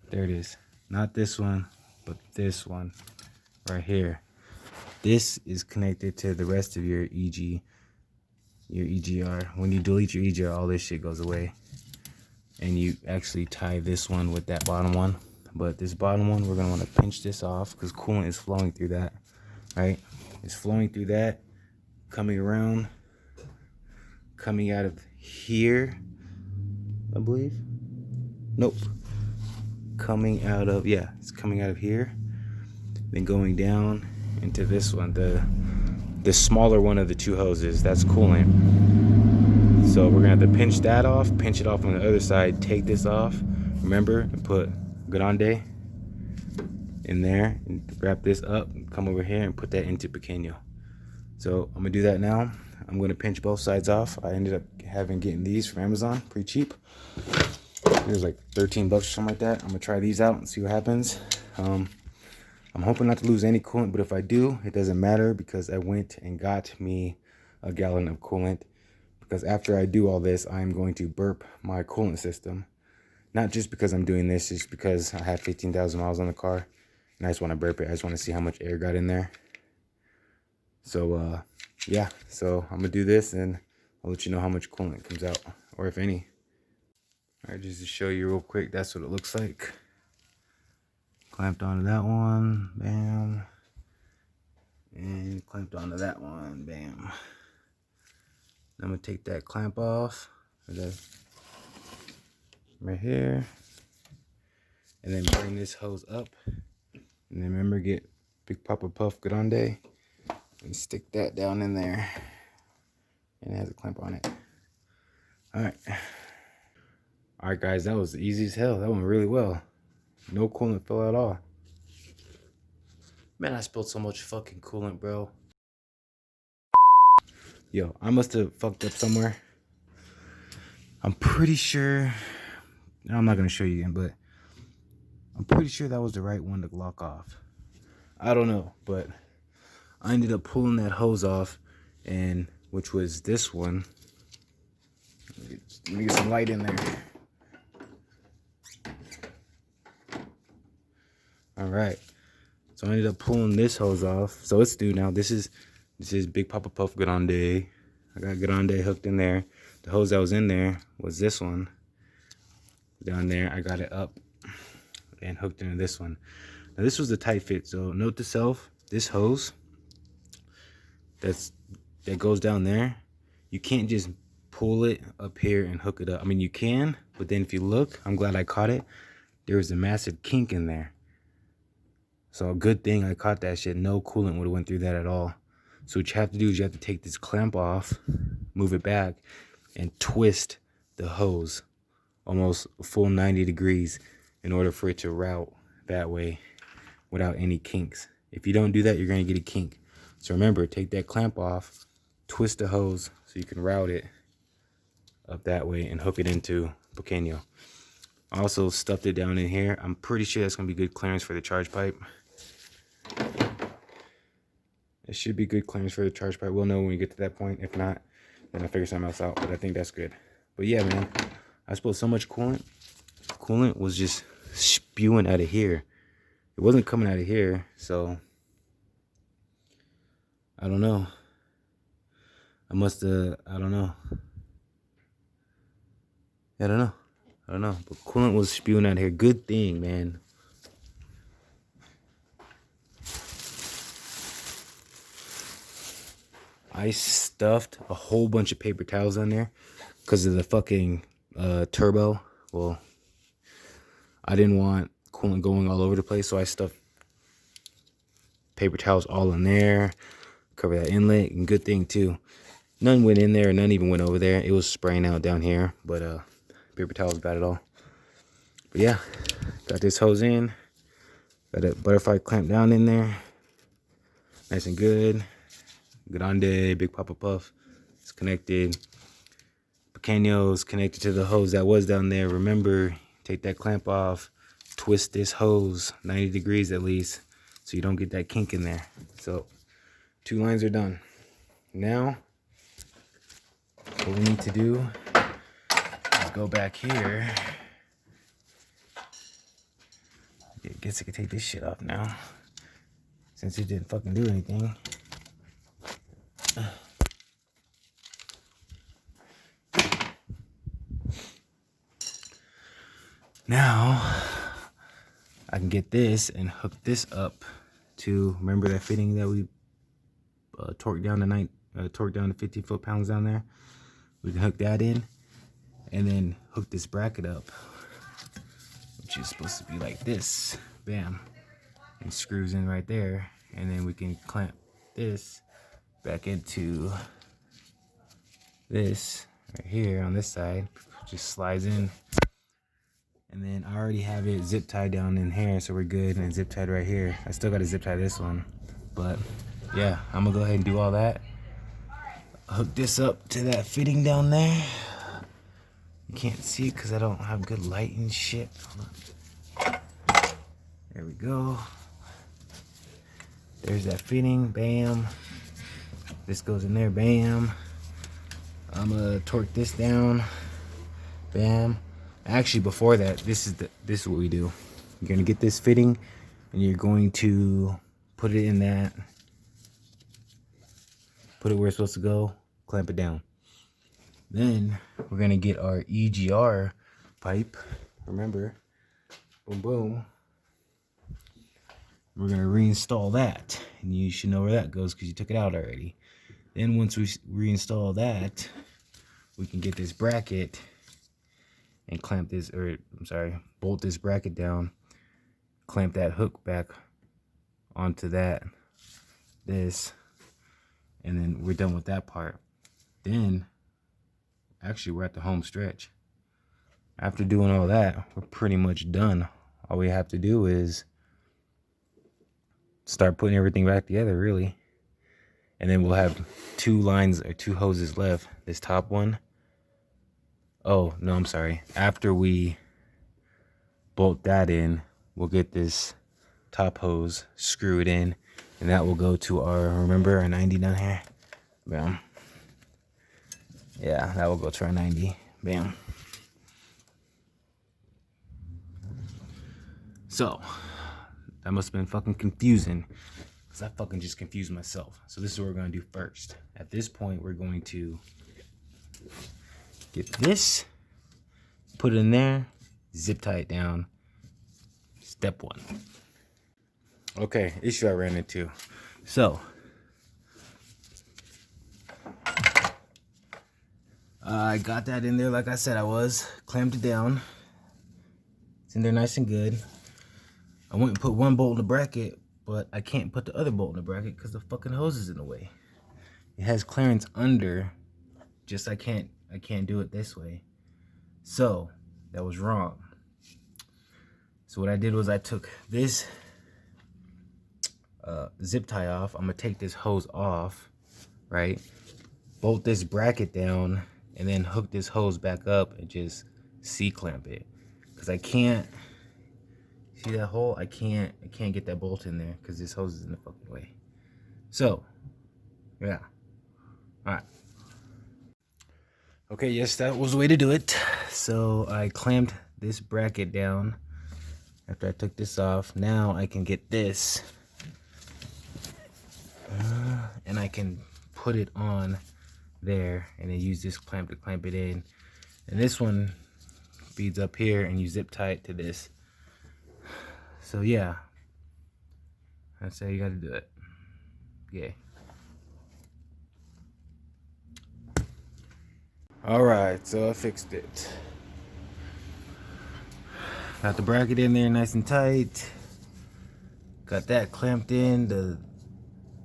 [SPEAKER 1] There it is. Not this one, but this one right here. This is connected to the rest of your EG, your EGR. When you delete your EGR, all this shit goes away. And you actually tie this one with that bottom one. But this bottom one, we're gonna want to pinch this off because coolant is flowing through that, right? It's flowing through that, coming around, coming out of here, I believe. Nope. Coming out of, yeah, it's coming out of here. Then going down into this one, the smaller one of the 2 hoses, that's coolant. So we're gonna have to pinch that off, pinch it off on the other side, take this off, remember, and put grande in there, and wrap this up, come over here and put that into pequeño. So I'm gonna do that now. I'm gonna pinch both sides off. I ended up getting these from Amazon, pretty cheap. It was like 13 bucks or something like that. I'm gonna try these out and see what happens. I'm hoping not to lose any coolant, but if I do, it doesn't matter because I went and got me a gallon of coolant. Because after I do all this, I'm going to burp my coolant system. Not just because I'm doing this, it's because I have 15,000 miles on the car. And I just want to burp it. I just want to see how much air got in there. So, yeah. So, I'm going to do this and I'll let you know how much coolant comes out. Or if any. Alright, just to show you real quick, that's what it looks like. Clamped onto that one. Bam. And clamped onto that one. Bam. I'm going to take that clamp off. Right here. and then bring this hose up. And then remember, get Big Papa Puff Grande and stick that down in there. And it has a clamp on it. Alright. Alright guys, that was easy as hell. That went really well. No coolant fell at all. Man, I spilled so much fucking coolant, bro. Yo, I must have fucked up somewhere. I'm pretty sure. I'm not gonna show you again, but I'm pretty sure that was the right one to lock off. I don't know, but I ended up pulling that hose off, and which was this one. Let me get some light in there. All right, so I ended up pulling this hose off. So it's due now. This is Big Papa Puff Grande. I got Grande hooked in there. The hose that was in there was this one. Down there, I got it up and hooked into this one. Now this was a tight fit, so note to self, this hose that goes down there, you can't just pull it up here and hook it up. I mean, you can, but then if you look, I'm glad I caught it. There was a massive kink in there. So a good thing I caught that shit. No coolant would have went through that at all. So what you have to do is you have to take this clamp off, move it back, and twist the hose almost a full 90 degrees in order for it to route that way without any kinks. If you don't do that, you're going to get a kink. So remember, take that clamp off, twist the hose so you can route it up that way and hook it into Pequeño. I also stuffed it down in here. I'm pretty sure that's going to be good clearance for the charge pipe. It should be good clearance for the charge pipe. We'll know when we get to that point. If not, then I'll figure something else out. But I think that's good. But yeah, man, I spilled so much coolant. Coolant was just spewing out of here. It wasn't coming out of here, so I don't know. I must have, I don't know. I don't know. But coolant was spewing out of here. Good thing, man. I stuffed a whole bunch of paper towels on there because of the fucking turbo. Well, I didn't want coolant going all over the place, so I stuffed paper towels all in there. Cover that inlet, and good thing too. None went in there, none even went over there. It was spraying out down here, but paper towels bad at all. But yeah, got this hose in. Got a butterfly clamp down in there. Nice and good. Grande, Big Papa Puff. It's connected. Pequeño's connected to the hose that was down there. Remember, take that clamp off. Twist this hose 90 degrees at least so you don't get that kink in there. So 2 lines are done. Now, what we need to do is go back here. I guess I could take this shit off now since it didn't fucking do anything. Now I can get this and hook this up to, remember that fitting that we torqued down to 50 foot-pounds down there? We can hook that in and then hook this bracket up, which is supposed to be like this. Bam. And screws in right there. And then we can clamp this back into this right here on this side. Just slides in. And then I already have it zip tied down in here, so we're good. And zip tied right here. I still got to zip tie this one. But yeah, I'm going to go ahead and do all that. Hook this up to that fitting down there. You can't see it because I don't have good light and shit. Hold on. There we go. There's that fitting. Bam. This goes in there. Bam. I'm going to torque this down. Bam. Actually, before that, this is what we do. You're going to get this fitting and you're going to put it in that. Put it where it's supposed to go. Clamp it down. Then we're going to get our Egr pipe. Remember, boom, boom. We're going to reinstall that. And you should know where that goes because you took it out already. Then once we reinstall that, we can get this bracket and clamp this, or I'm sorry, bolt this bracket down clamp that hook back onto this, and then we're done with that part. Then actually we're at the home stretch. After doing all that, we're pretty much done. All we have to do is start putting everything back together, really. And then we'll have 2 lines or 2 hoses left. This top one. Oh, no, I'm sorry. After we bolt that in, we'll get this top hose, screw it in, and that will go to our, remember our 90 down here? Bam. Yeah, that will go to our 90. Bam. So, that must have been fucking confusing, because I fucking just confused myself. So this is what we're going to do first. At this point, we're going to get this, put it in there, zip tie it down. Step 1. Okay, issue I ran into. So, I got that in there like I said I was. Clamped it down. It's in there nice and good. I went and put one bolt in the bracket, but I can't put the other bolt in the bracket because the fucking hose is in the way. It has clearance under, just I can't do it this way. So that was wrong. So what I did was I took this zip tie off. I'm gonna take this hose off, right? Bolt this bracket down, and then hook this hose back up and just C-clamp it. Cause I can't. See that hole? I can't get that bolt in there because this hose is in the fucking way. So, yeah. Alright. Okay, yes, that was the way to do it. So I clamped this bracket down after I took this off. Now I can get this and I can put it on there and then use this clamp to clamp it in. And this one feeds up here and you zip tie it to this. So yeah, that's how you gotta do it. Yeah. Alright, so I fixed it. Got the bracket in there nice and tight. Got that clamped in,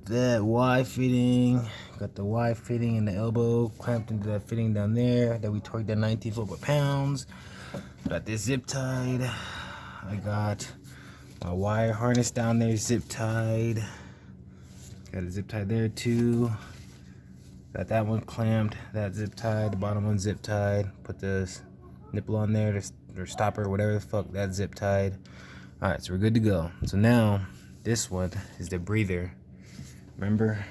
[SPEAKER 1] that Y fitting. Got the Y fitting in the elbow clamped into that fitting down there that we torqued at 19 foot-pounds. Got this zip tied. I got my wire harness down there zip tied. Got a zip tie there too. Got that one clamped, that zip tied, the bottom one zip tied. Put the nipple on there, or stopper, whatever the fuck, that zip tied. Alright, so we're good to go. So now, this one is the breather. Remember?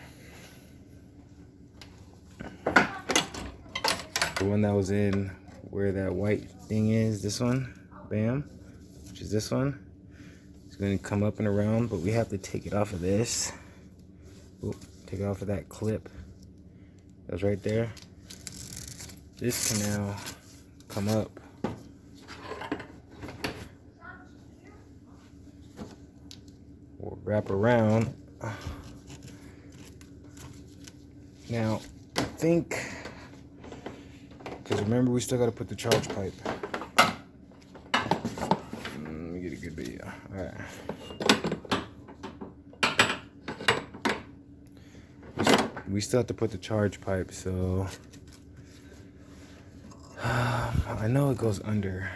[SPEAKER 1] The one that was in where that white thing is, this one, bam, which is this one. It's going to come up and around, but we have to take it off of this. Oop, take it off of that clip. That's right there. This can now come up. We'll wrap around. Now, I think, because remember we still got to put the charge pipe. Let me get a good video. Alright. We still have to put the charge pipe, so I know it goes under.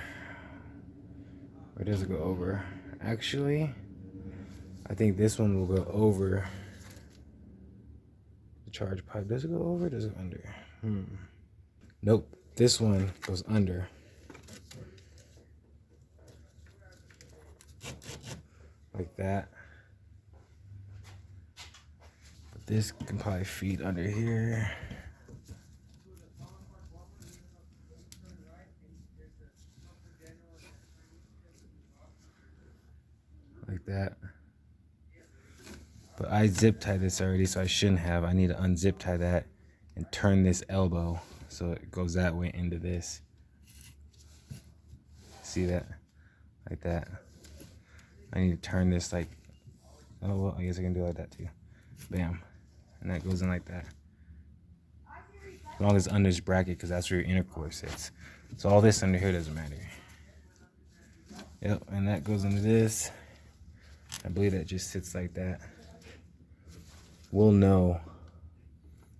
[SPEAKER 1] Or does it go over? Actually, I think this one will go over the charge pipe. Does it go over or does it go under? Nope. This one goes under. Like that. But this can probably feed under here. Like that. But I zip tied this already, so I shouldn't have. I need to unzip tie that and turn this elbow so it goes that way into this. See that? Like that. I need to turn this like, oh well, I guess I can do it like that too. Bam. And that goes in like that. As long as it's under this bracket, because that's where your intercooler sits. So all this under here doesn't matter. Yep, and that goes into this. I believe that just sits like that. We'll know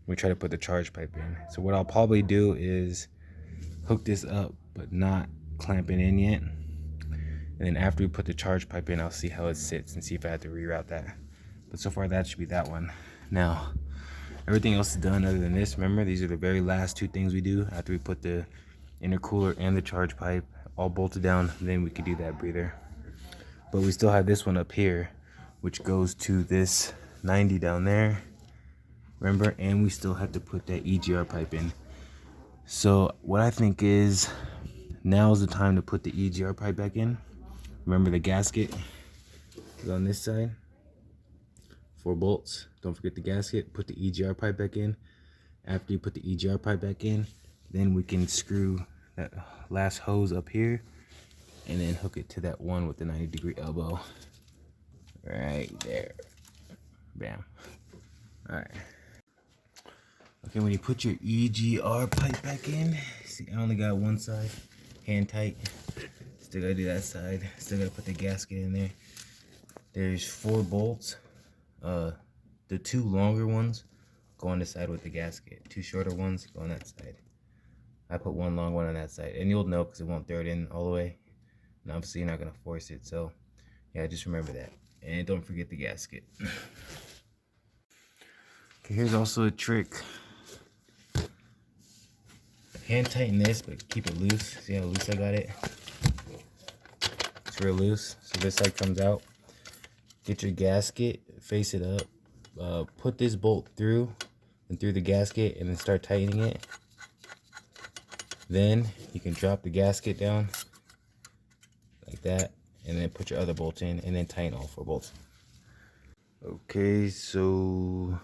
[SPEAKER 1] when we try to put the charge pipe in. So what I'll probably do is hook this up, but not clamp it in yet. And then after we put the charge pipe in, I'll see how it sits and see if I have to reroute that. But so far, that should be that one. Now, everything else is done other than this. Remember, these are the very last two things we do after we put the intercooler and the charge pipe all bolted down. Then we could do that breather. But we still have this one up here, which goes to this 90 down there. Remember, and we still have to put that EGR pipe in. So what I think is, now's the time to put the EGR pipe back in. Remember, the gasket is on this side. 4 bolts. Don't forget the gasket. Put the EGR pipe back in. After you put the EGR pipe back in, then we can screw that last hose up here and then hook it to that one with the 90-degree elbow. Right there. Bam. Alright. Okay, when you put your EGR pipe back in, see, I only got one side, hand tight. Still gotta do that side. Still gotta put the gasket in there. There's 4 bolts. The 2 longer ones go on the side with the gasket. 2 shorter ones go on that side. I put 1 long one on that side, and you'll know because it won't throw it in all the way. And obviously, you're not gonna force it. So, yeah, just remember that, and don't forget the gasket. Okay, here's also a trick. Hand tighten this, but keep it loose. See how loose I got it? It's real loose. So this side comes out. Get your gasket, face it up. Put this bolt through and through the gasket, and then start tightening it. Then you can drop the gasket down like that, and then put your other bolt in, and then tighten all 4 bolts. Okay, so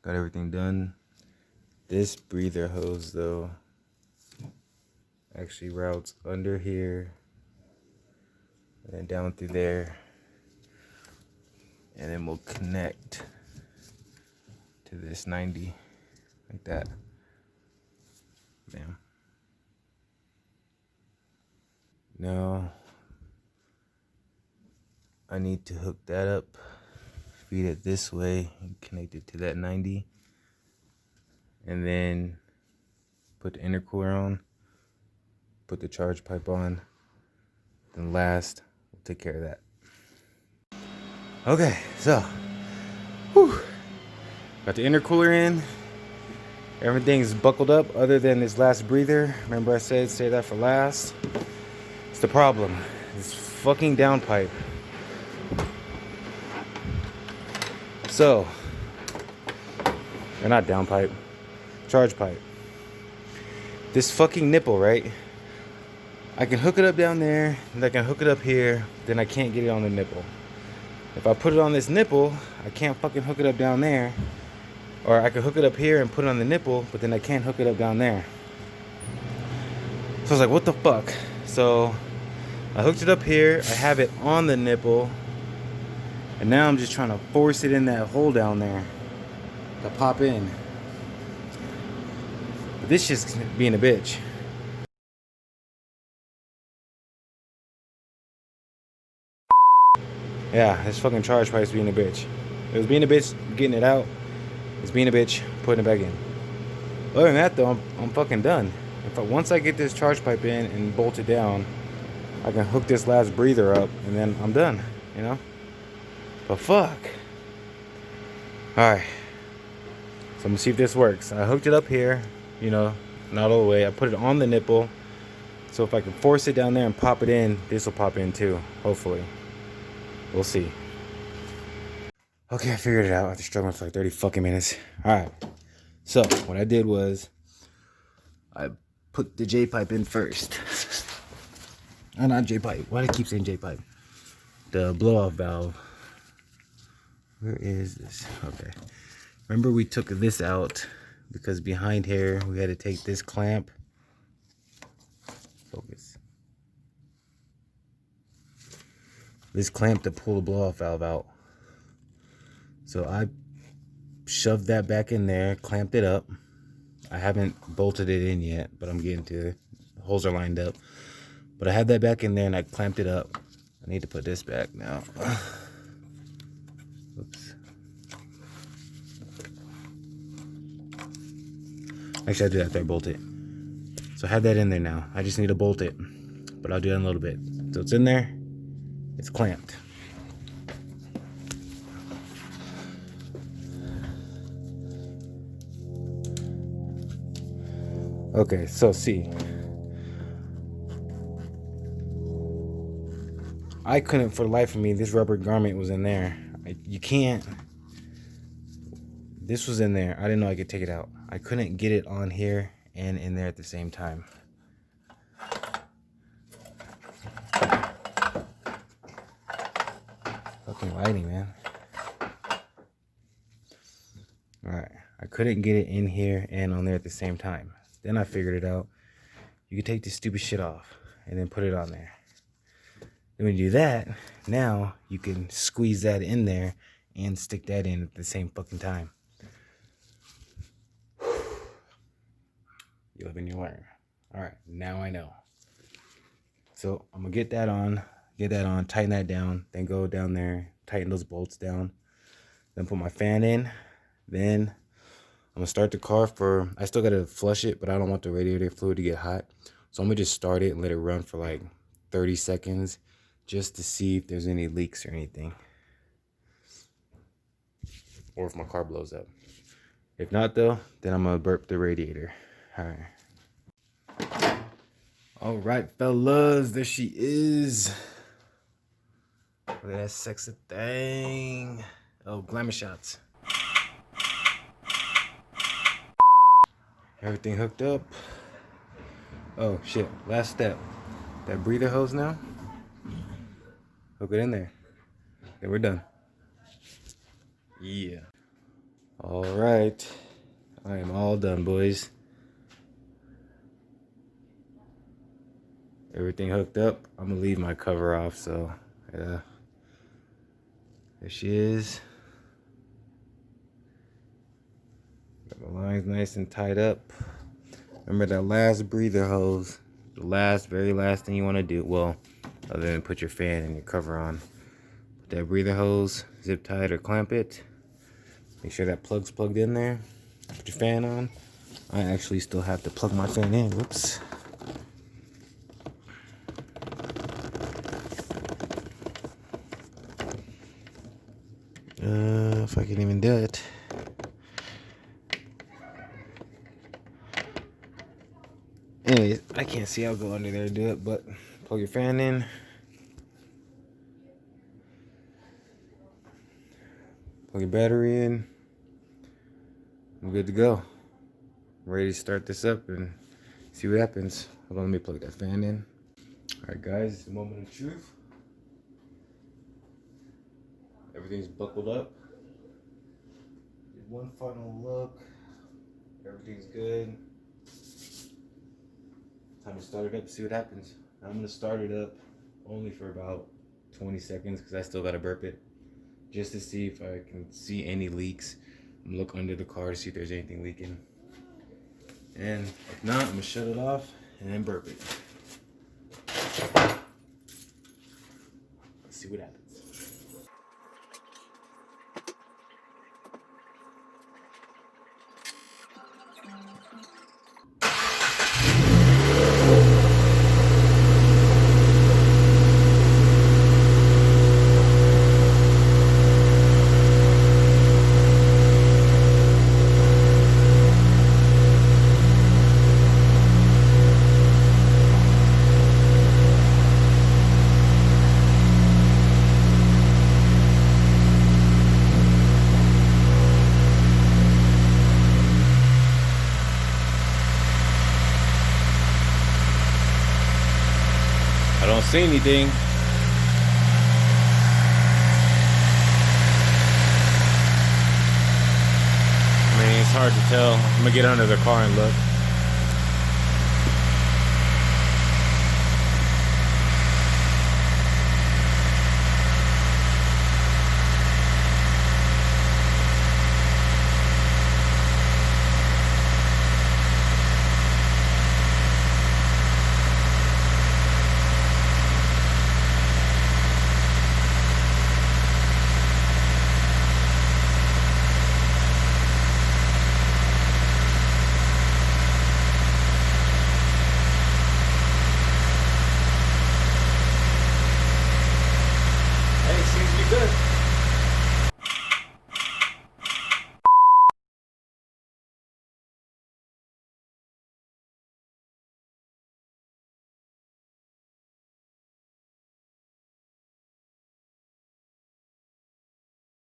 [SPEAKER 1] got everything done. This breather hose, though, actually routes under here and then down through there, and then we'll connect to this 90 like that. Bam. Now I need to hook that up, feed it this way, and connect it to that 90. And then put the intercooler on, put the charge pipe on, then last, we'll take care of that. Okay, so, got the intercooler in. Everything's buckled up other than this last breather. Remember I said save that for last? It's the problem. This fucking downpipe. So, or not downpipe. Charge pipe. This fucking nipple, right? I can hook it up down there, and I can hook it up here, then I can't get it on the nipple. If I put it on this nipple, I can't fucking hook it up down there. Or I can hook it up here and put it on the nipple, but then I can't hook it up down there. So I was like, what the fuck? So I hooked it up here, I have it on the nipple, and now I'm just trying to force it in that hole down there to pop in. But this shit's being a bitch. Yeah, this fucking charge pipe's being a bitch. It was being a bitch getting it out. It's being a bitch putting it back in. Other than that, though, I'm fucking done. Once I get this charge pipe in and bolt it down, I can hook this last breather up, and then I'm done, you know? But fuck. Alright. So I'm gonna see if this works. I hooked it up here, you know, not all the way. I put it on the nipple. So if I can force it down there and pop it in, this will pop in too, hopefully. We'll see. Okay, I figured it out after struggling for like 30 fucking minutes. Alright. So what I did was I put the J pipe in first. Not J pipe. Why do I keep saying J pipe? The blow off valve. Where is this? Okay. Remember we took this out because behind here we had to take this clamp. Focus. This clamp to pull the blow off valve out. So I shoved that back in there, clamped it up. I haven't bolted it in yet, but I'm getting to it. The holes are lined up. But I had that back in there and I clamped it up. I need to put this back now. Oops. Actually, I'll do that after I bolt it. So I have that in there now. I just need to bolt it, but I'll do that in a little bit. So it's in there. It's clamped. Okay, so see. I couldn't, for the life of me, this rubber garment was in there. You can't. This was in there. I didn't know I could take it out. I couldn't get it on here and in there at the same time. Fucking lighting, man. Alright. I couldn't get it in here and on there at the same time. Then I figured it out. You could take this stupid shit off and then put it on there. Then when you do that, now you can squeeze that in there and stick that in at the same fucking time. You live and you learn. Alright, now I know. So I'm gonna get that on, tighten that down, then go down there, tighten those bolts down, then put my fan in, then I'm gonna start the car for, I still gotta flush it, but I don't want the radiator fluid to get hot. So I'm gonna just start it and let it run for like 30 seconds just to see if there's any leaks or anything. Or if my car blows up. If not though, then I'm gonna burp the radiator. All right, fellas, there she is. Look at that sexy thing. Oh, glamour shots. Everything hooked up. Oh shit, last step. That breather hose now. Hook it in there. Then we're done. Yeah. All right. I am all done, boys. Everything hooked up. I'm gonna leave my cover off, so yeah. There she is. Got the lines nice and tied up. Remember that last breather hose, the very last thing you want to do, well, other than put your fan and your cover on. Put that breather hose, zip tie it or clamp it. Make sure that plug's plugged in there. Put your fan on. I actually still have to plug my fan in. Whoops. If I can even do it. Anyways, I can't see. I'll go under there and do it, but plug your fan in. Plug your battery in. I'm good to go. I'm ready to start this up and see what happens. Hold on, let me plug that fan in. Alright guys, it's the moment of truth. Everything's buckled up. Did one final look. Everything's good. Time to start it up and see what happens. I'm going to start it up only for about 20 seconds because I still got to burp it. Just to see if I can see any leaks. And look under the car to see if there's anything leaking. And if not, I'm going to shut it off and then burp it. Let's see what happens. I don't see anything. I mean, it's hard to tell. I'm gonna get under the car and look.
[SPEAKER 2] good.